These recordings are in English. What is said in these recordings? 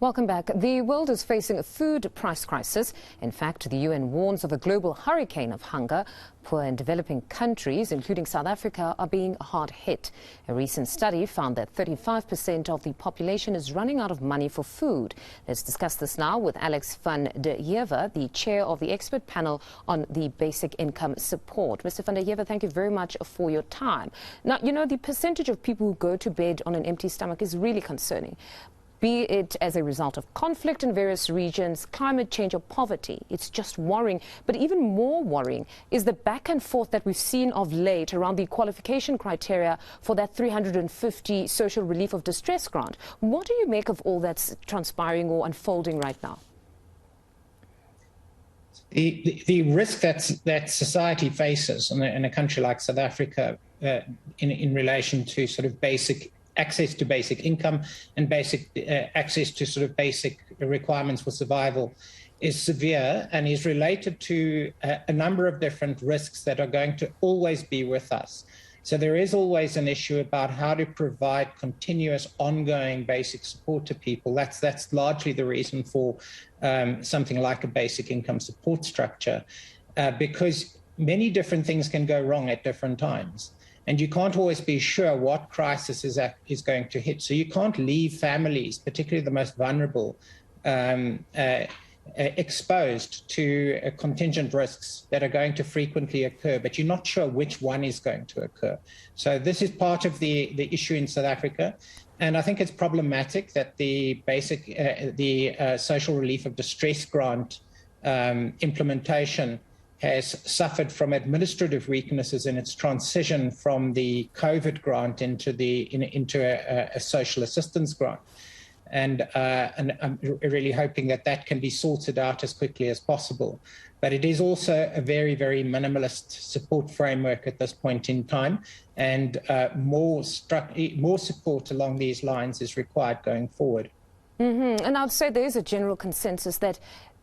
Welcome back. The world is facing a food price crisis. In fact, the UN warns of a global hurricane of hunger. Poor and developing countries, including South Africa, are being hard hit. A recent study found that 35% of the population is running out of money for food. Let's discuss this now with Alex van der Heever, the chair of the expert panel on the basic income support. Mr. van der Heever, thank you very much for your time. Now, you know, the percentage of people who go to bed on an empty stomach is really concerning. Be it as a result of conflict in various regions, climate change or poverty. It's just worrying. But even more worrying is the back and forth that we've seen of late around the qualification criteria for that 350 social relief of distress grant. What do you make of all that's transpiring or unfolding right now? The risk that society faces in a country like South Africa in relation to sort of basic access to basic income and basic access to sort of basic requirements for survival is severe and is related to a number of different risks that are going to always be with us. So there is always an issue about how to provide continuous, ongoing basic support to people. That's largely the reason for something like a basic income support structure, because many different things can go wrong at different times. And you can't always be sure what crisis is going to hit. So you can't leave families, particularly the most vulnerable, exposed to contingent risks that are going to frequently occur, but you're not sure which one is going to occur. So this is part of the issue in South Africa. And I think it's problematic that the social relief of distress grant implementation has suffered from administrative weaknesses in its transition from the COVID grant into a social assistance grant. And I'm really hoping that can be sorted out as quickly as possible. But it is also a very, very minimalist support framework at this point in time, and more support along these lines is required going forward. And I'd say there is a general consensus that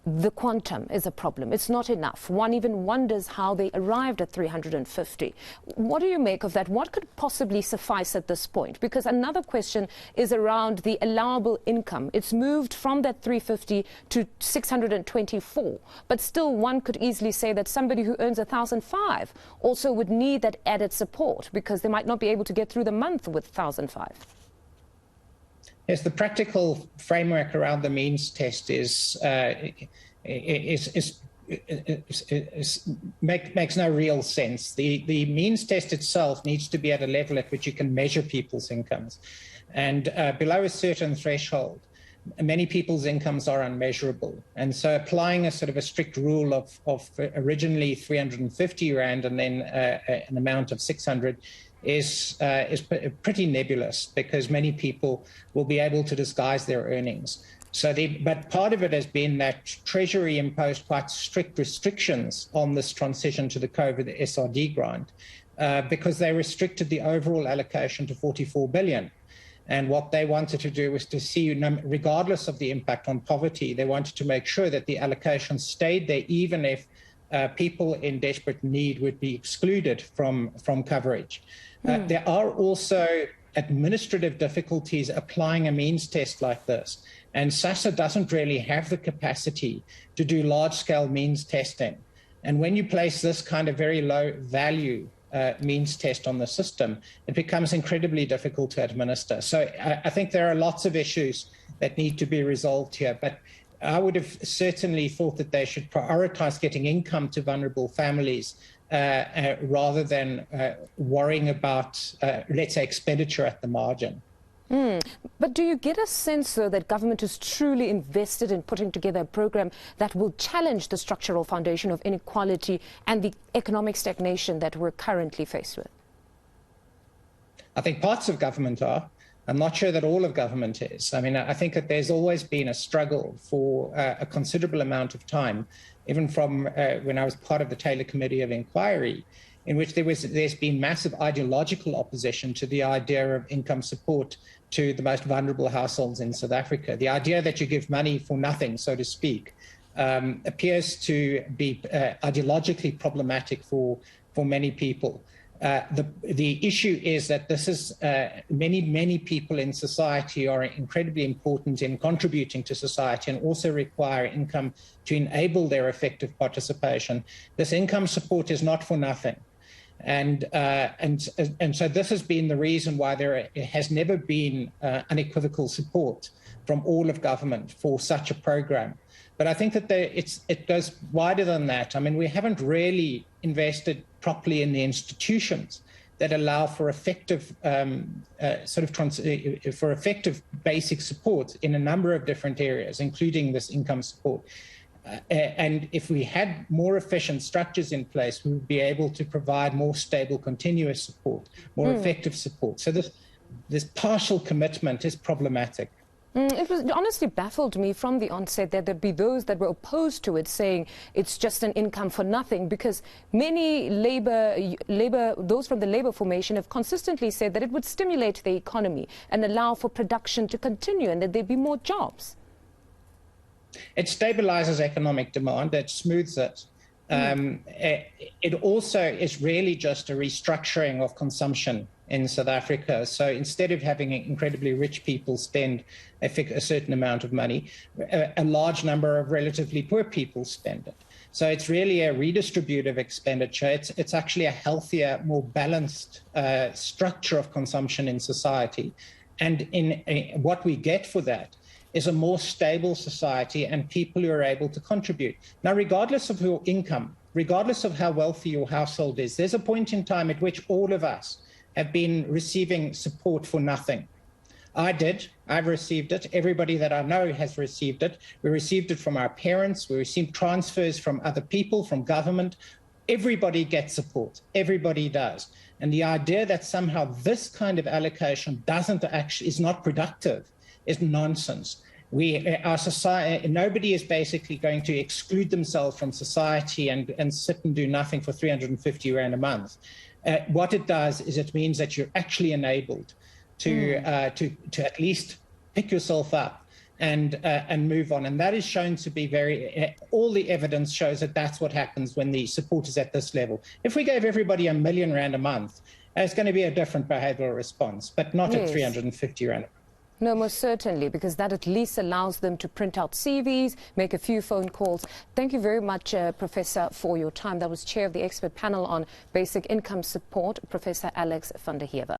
the quantum is a problem. It's not enough. One even wonders how they arrived at 350. What do you make of that? What could possibly suffice at this point? Because another question is around the allowable income. It's moved from that 350 to 624. But still, one could easily say that somebody who earns 1,005 also would need that added support because they might not be able to get through the month with 1,005. Yes, the practical framework around the means test makes no real sense. The means test itself needs to be at a level at which you can measure people's incomes, and below a certain threshold, many people's incomes are unmeasurable. And so applying a sort of a strict rule of originally 350 Rand and then an amount of 600 is pretty nebulous, because many people will be able to disguise their earnings. But part of it has been that Treasury imposed quite strict restrictions on this transition to the COVID SRD grant, because they restricted the overall allocation to 44 billion. And what they wanted to do was to see, regardless of the impact on poverty, they wanted to make sure that the allocation stayed there, even if people in desperate need would be excluded from coverage. There are also administrative difficulties applying a means test like this. And SASSA doesn't really have the capacity to do large-scale means testing. And when you place this kind of very low value means test on the system, it becomes incredibly difficult to administer. So I think there are lots of issues that need to be resolved here. But I would have certainly thought that they should prioritize getting income to vulnerable families rather than worrying about, let's say, expenditure at the margin. But do you get a sense, though, that government is truly invested in putting together a program that will challenge the structural foundation of inequality and the economic stagnation that we're currently faced with? I think parts of government are. I'm not sure that all of government is. I mean, I think that there's always been a struggle for a considerable amount of time, even from when I was part of the Taylor Committee of Inquiry, in which there's been massive ideological opposition to the idea of income support to the most vulnerable households in South Africa. The idea that you give money for nothing, so to speak, appears to be ideologically problematic for many people. The issue is that this is many people in society are incredibly important in contributing to society and also require income to enable their effective participation. This income support is not for nothing. And so this has been the reason why there has never been unequivocal support from all of government for such a program. But I think that it goes wider than that. I mean, we haven't really invested properly in the institutions that allow for effective for effective basic support in a number of different areas, including this income support. And if we had more efficient structures in place, we would be able to provide more stable, continuous support, more effective support. So this partial commitment is problematic. It honestly baffled me from the onset that there'd be those that were opposed to it, saying it's just an income for nothing, because many those from the labor formation have consistently said that it would stimulate the economy and allow for production to continue and that there'd be more jobs. It stabilizes economic demand, it smooths it. It also is really just a restructuring of consumption in South Africa. So instead of having incredibly rich people spend a certain amount of money, a large number of relatively poor people spend it. So it's really a redistributive expenditure. It's actually a healthier, more balanced structure of consumption in society. And what we get for that is a more stable society and people who are able to contribute. Now, regardless of your income, regardless of how wealthy your household is, there's a point in time at which all of us have been receiving support for nothing. I've received it. Everybody that I know has received it. We received it from our parents. We received transfers from other people, from government. Everybody gets support. Everybody does. And the idea that somehow this kind of allocation is not productive is nonsense. Our society, nobody is basically going to exclude themselves from society and sit and do nothing for 350 Rand a month. What it does is it means that you're actually enabled to at least pick yourself up and move on. And that is shown to be all the evidence shows that that's what happens when the support is at this level. If we gave everybody R1 million a month, it's going to be a different behavioral response, but not at 350 Rand a month. No, most certainly, because that at least allows them to print out CVs, make a few phone calls. Thank you very much, Professor, for your time. That was Chair of the Expert Panel on Basic Income Support, Professor Alex van der Heever.